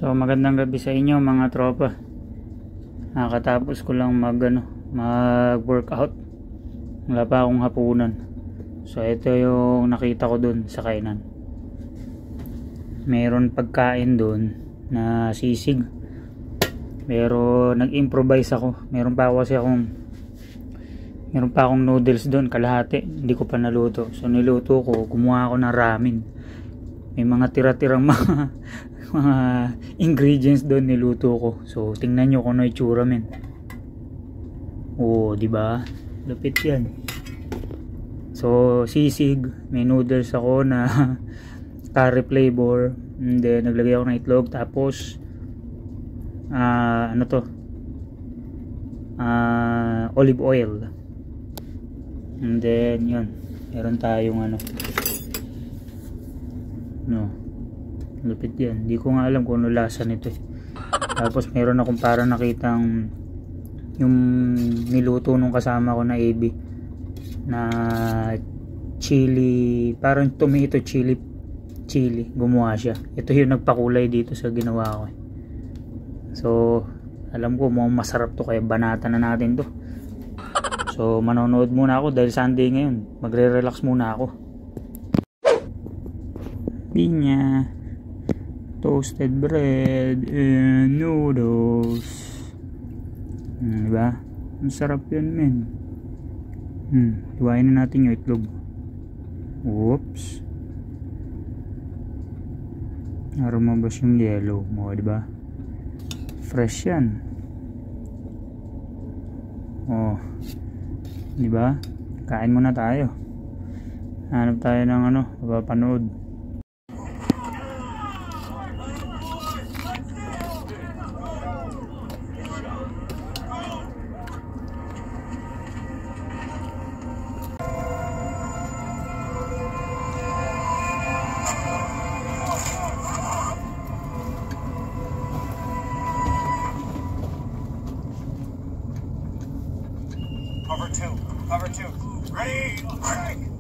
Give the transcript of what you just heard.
So magandang gabi sa inyo mga tropa. Nakatapos ko lang mag-workout. Wala pa akong hapunan. So ito yung nakita ko dun sa kainan. Meron pagkain dun na sisig. Pero nag-improvise ako. Meron pa akong noodles dun, kalahati. Hindi ko pa naluto. So niluto ko, gumawa ako ng ramen. May mga tira-tirang mga ingredients doon niluto ko. So tingnan nyo kung ano itsura men. Oh, di ba? Lupit 'yan. So sisig, may noodles ako na curry flavor, and then naglagay ako ng itlog, tapos olive oil. And then yun, meron tayong lupit yan. Hindi ko nga alam kung ano lasa nito eh. Tapos meron akong parang nakitang yung niluto nung kasama ko na AB na chili, parang tomato chili gumawa siya. Ito yung nagpakulay dito sa ginawa ko eh. So alam ko mukhang masarap to, kaya banatan na natin to. So manonood muna ako dahil Sunday ngayon. Magre-relax muna ako. Pinya, toasted bread, and noodles. Diba? Masarap yun men. Iwain na natin yung itlog. Oops. Narumabas yung yellow mo, diba? Fresh yan. Oh, diba? Kain muna tayo. Hanap tayo ng mapapanood. Cover two. Ready? Break!